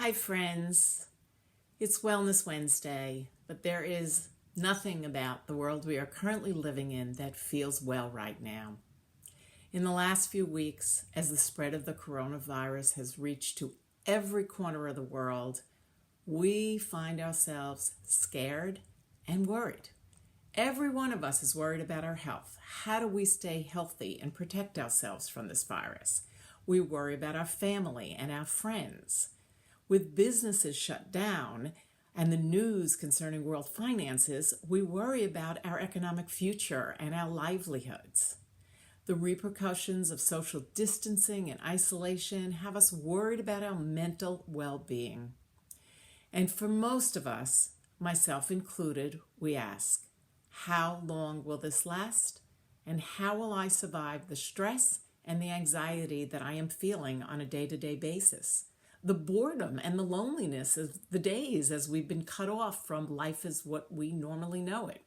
Hi friends, it's Wellness Wednesday, but there is nothing about the world we are currently living in that feels well right now. In the last few weeks, as the spread of the coronavirus has reached to every corner of the world, we find ourselves scared and worried. Every one of us is worried about our health. How do we stay healthy and protect ourselves from this virus? We worry about our family and our friends. With businesses shut down and the news concerning world finances, we worry about our economic future and our livelihoods. The repercussions of social distancing and isolation have us worried about our mental well-being. And for most of us, myself included, we ask, how long will this last? And how will I survive the stress and the anxiety that I am feeling on a day-to-day basis? The boredom and the loneliness of the days as we've been cut off from life as what we normally know it.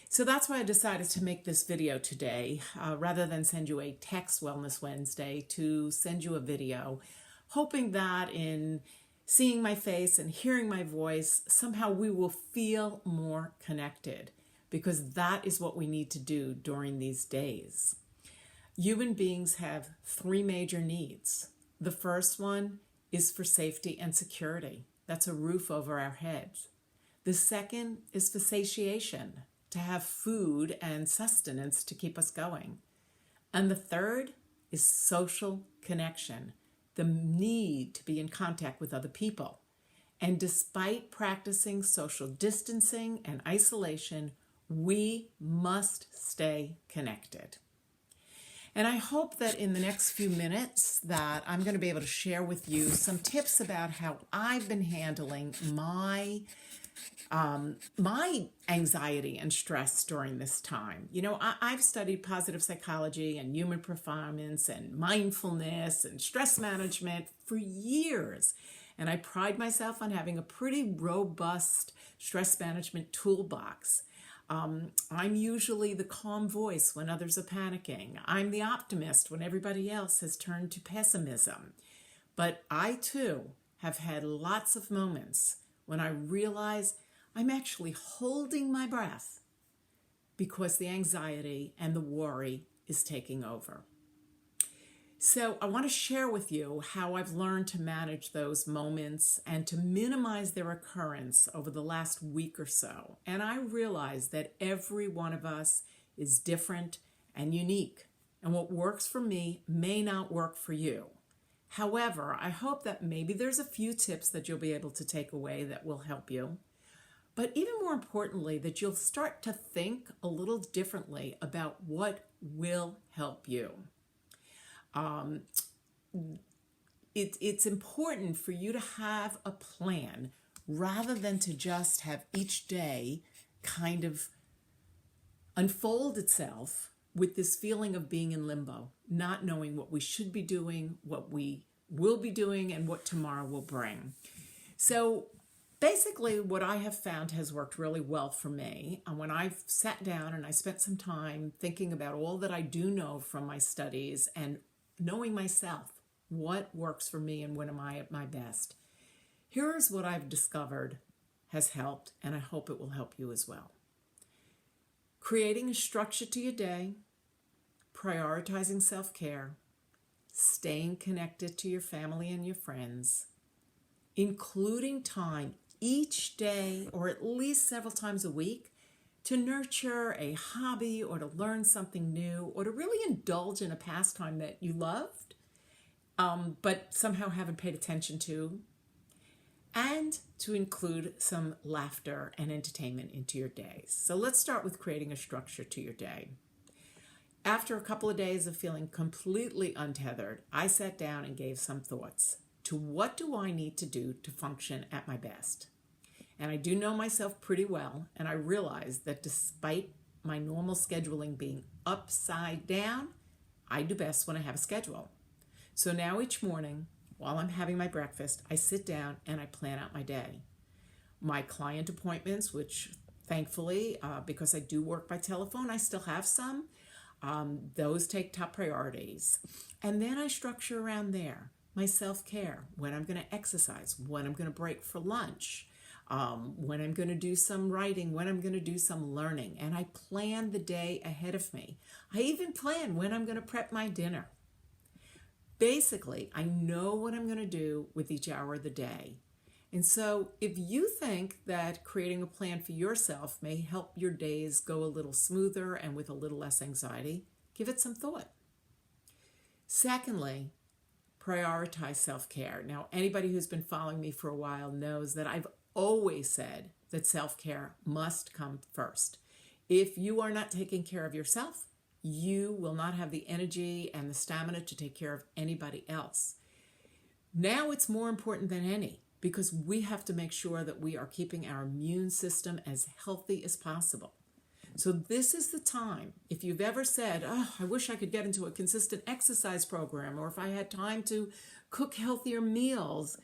So that's why I decided to make this video today, rather than send you a text Wellness Wednesday, to send you a video, hoping that in seeing my face and hearing my voice, somehow we will feel more connected, because that is what we need to do during these days. Human beings have three major needs. The first one is for safety and security. That's a roof over our heads. The second is for satiation, to have food and sustenance to keep us going. And the third is social connection, the need to be in contact with other people. And despite practicing social distancing and isolation, we must stay connected. And I hope that in the next few minutes that I'm going to be able to share with you some tips about how I've been handling my anxiety and stress during this time. You know, I've studied positive psychology and human performance and mindfulness and stress management for years. And I pride myself on having a pretty robust stress management toolbox. I'm usually the calm voice when others are panicking. I'm the optimist when everybody else has turned to pessimism. But I too have had lots of moments when I realize I'm actually holding my breath because the anxiety and the worry is taking over. So I want to share with you how I've learned to manage those moments and to minimize their occurrence over the last week or so. And I realize that every one of us is different and unique. And what works for me may not work for you. However, I hope that maybe there's a few tips that you'll be able to take away that will help you. But even more importantly, that you'll start to think a little differently about what will help you. It's important for you to have a plan rather than to just have each day kind of unfold itself with this feeling of being in limbo, not knowing what we should be doing, what we will be doing, and what tomorrow will bring. So basically what I have found has worked really well for me, and when I've sat down and I spent some time thinking about all that I do know from my studies and knowing myself, what works for me and when am I at my best. Here's what I've discovered has helped, and I hope it will help you as well. Creating a structure to your day, prioritizing self-care, staying connected to your family and your friends, including time each day or at least several times a week to nurture a hobby or to learn something new or to really indulge in a pastime that you loved, but somehow haven't paid attention to, and to include some laughter and entertainment into your days. So let's start with creating a structure to your day. After a couple of days of feeling completely untethered, I sat down and gave some thoughts to what do I need to do to function at my best. And I do know myself pretty well, and I realize that despite my normal scheduling being upside down, I do best when I have a schedule. So now each morning, while I'm having my breakfast, I sit down and I plan out my day. My client appointments, which thankfully, because I do work by telephone, I still have some, those take top priorities. And then I structure around there. my self-care, when I'm going to exercise, when I'm going to break for lunch, when I'm going to do some writing, when I'm going to do some learning. And I plan the day ahead of me. I even plan when I'm going to prep my dinner. Basically, I know what I'm going to do with each hour of the day. And so if you think that creating a plan for yourself may help your days go a little smoother and with a little less anxiety, give it some thought. Secondly, prioritize self-care. Now, anybody who's been following me for a while knows that I've always said that self-care must come first. If you are not taking care of yourself, you will not have the energy and the stamina to take care of anybody else. Now it's more important than any, because we have to make sure that we are keeping our immune system as healthy as possible. So this is the time. If you've ever said, oh, I wish I could get into a consistent exercise program, or if I had time to cook healthier meals,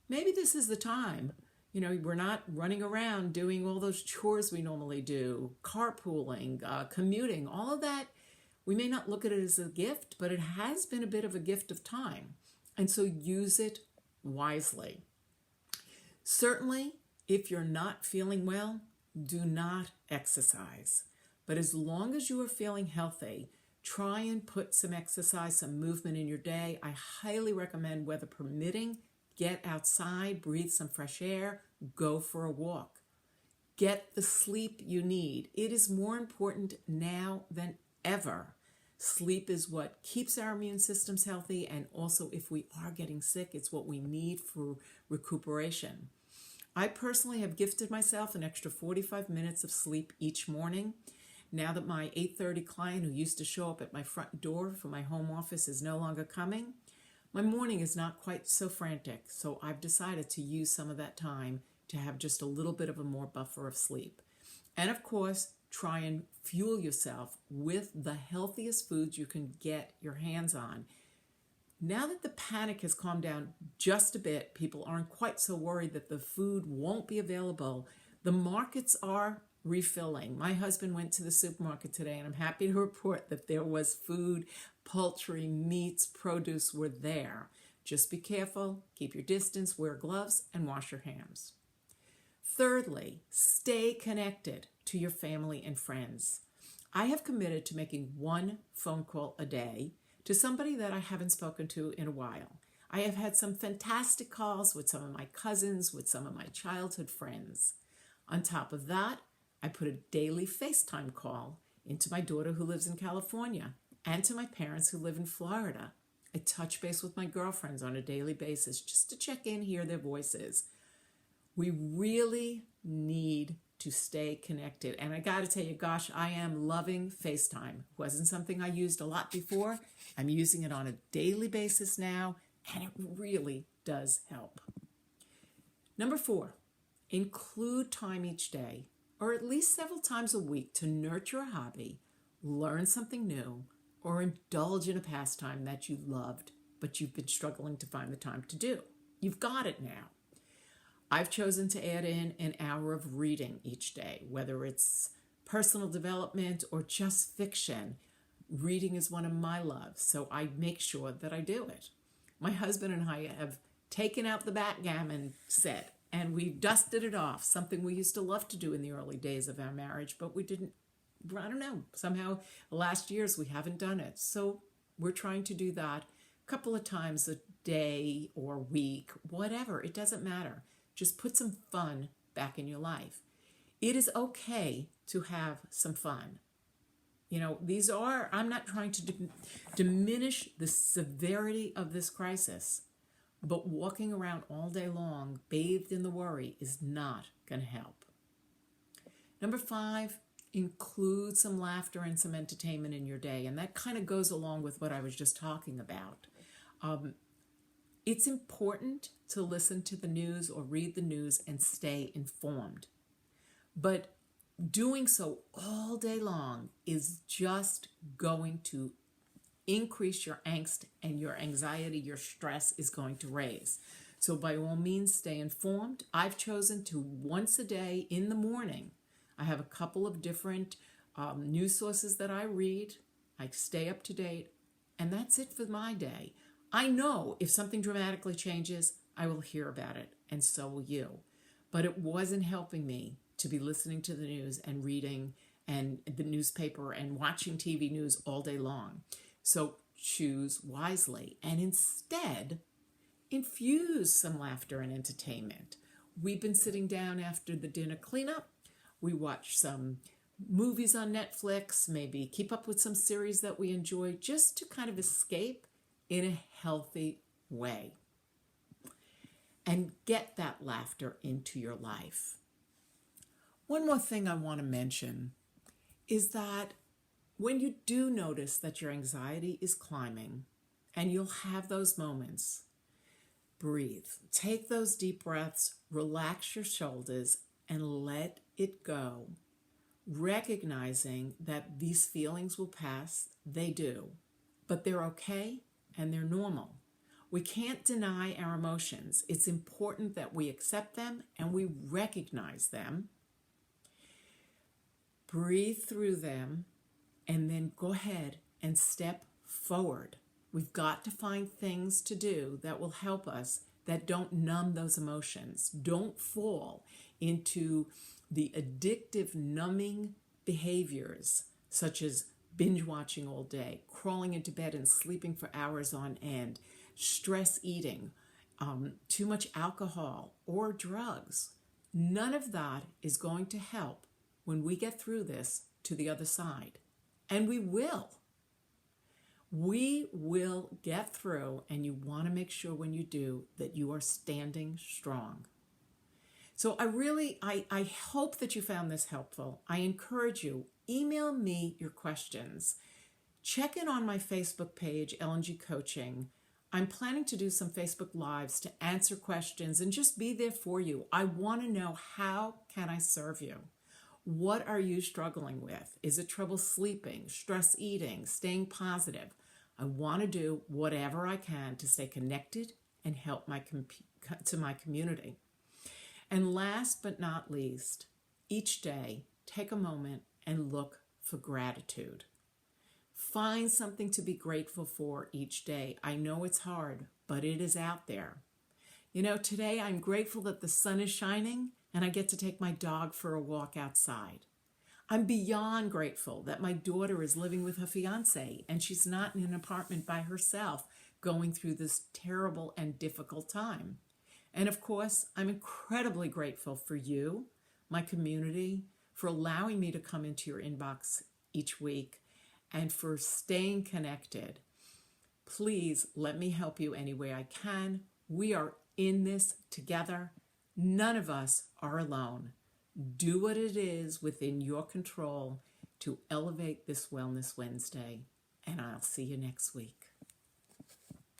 maybe this is the time. You know, we're not running around doing all those chores we normally do, carpooling, commuting, all of that. We may not look at it as a gift, but it has been a bit of a gift of time. And so use it wisely. Certainly, if you're not feeling well, do not exercise. But as long as you are feeling healthy, try and put some exercise, some movement in your day. I highly recommend, weather permitting, get outside, breathe some fresh air, go for a walk. Get the sleep you need. It is more important now than ever. Sleep is what keeps our immune systems healthy, and also if we are getting sick, it's what we need for recuperation. I personally have gifted myself an extra 45 minutes of sleep each morning. Now that my 8:30 client who used to show up at my front door for my home office is no longer coming, my morning is not quite so frantic, so I've decided to use some of that time to have just a little bit of a more buffer of sleep. And of course, try and fuel yourself with the healthiest foods you can get your hands on. Now that the panic has calmed down just a bit, people aren't quite so worried that the food won't be available. The markets are refilling. My husband went to the supermarket today, and I'm happy to report that there was food, poultry, meats, produce were there. Just be careful, keep your distance, wear gloves, and wash your hands. Thirdly, stay connected to your family and friends. I have committed to making one phone call a day to somebody that I haven't spoken to in a while. I have had some fantastic calls with some of my cousins, with some of my childhood friends. On top of that, I put a daily FaceTime call into my daughter who lives in California and to my parents who live in Florida. I touch base with my girlfriends on a daily basis just to check in, hear their voices. We really need to stay connected. And I got to tell you, gosh, I am loving FaceTime. It wasn't something I used a lot before. I'm using it on a daily basis now, and it really does help. Number 4, include time each day, or at least several times a week, to nurture a hobby, learn something new, or indulge in a pastime that you loved, but you've been struggling to find the time to do. You've got it now. I've chosen to add in an hour of reading each day, whether it's personal development or just fiction. Reading is one of my loves, so I make sure that I do it. My husband and I have taken out the backgammon set, and we've dusted it off, something we used to love to do in the early days of our marriage, but we didn't, I don't know, somehow the last years we haven't done it. So we're trying to do that a couple of times a day or week, whatever, it doesn't matter. Just put some fun back in your life. It is okay to have some fun. You know, I'm not trying to diminish the severity of this crisis, but walking around all day long, bathed in the worry, is not going to help. Number 5, include some laughter and some entertainment in your day. And that kind of goes along with what I was just talking about. It's important to listen to the news or read the news and stay informed. But doing so all day long is just going to increase your angst and your anxiety, your stress is going to raise. So by all means, stay informed. I've chosen to once a day in the morning, I have a couple of different news sources that I read. I stay up to date, and that's it for my day. I know if something dramatically changes, I will hear about it, and so will you. But it wasn't helping me to be listening to the news and reading and the newspaper and watching TV news all day long. So choose wisely and instead infuse some laughter and entertainment. We've been sitting down after the dinner cleanup. We watch some movies on Netflix, maybe keep up with some series that we enjoy just to kind of escape in a healthy way and get that laughter into your life. One more thing I want to mention is that when you do notice that your anxiety is climbing, and you'll have those moments, breathe. Take those deep breaths, relax your shoulders, and let it go. Recognizing that these feelings will pass, they do, but they're okay and they're normal. We can't deny our emotions. It's important that we accept them and we recognize them, breathe through them, and then go ahead and step forward. We've got to find things to do that will help us, that don't numb those emotions. Don't fall into the addictive numbing behaviors such as binge watching all day, crawling into bed and sleeping for hours on end, stress eating, too much alcohol or drugs. None of that is going to help when we get through this to the other side. And we will. We will get through, and you want to make sure when you do that you are standing strong. So I hope that you found this helpful. I encourage you, email me your questions. Check in on my Facebook page, LNG Coaching. I'm planning to do some Facebook Lives to answer questions and just be there for you. I want to know, how can I serve you? What are you struggling with? Is it trouble sleeping, stress eating, staying positive? I want to do whatever I can to stay connected and help to my community. And last but not least, each day, take a moment and look for gratitude. Find something to be grateful for each day. I know it's hard, but it is out there. You know, today I'm grateful that the sun is shining and I get to take my dog for a walk outside. I'm beyond grateful that my daughter is living with her fiance and she's not in an apartment by herself going through this terrible and difficult time. And of course, I'm incredibly grateful for you, my community, for allowing me to come into your inbox each week and for staying connected. Please let me help you any way I can. We are in this together. None of us are alone. Do what it is within your control to elevate this Wellness Wednesday, and I'll see you next week.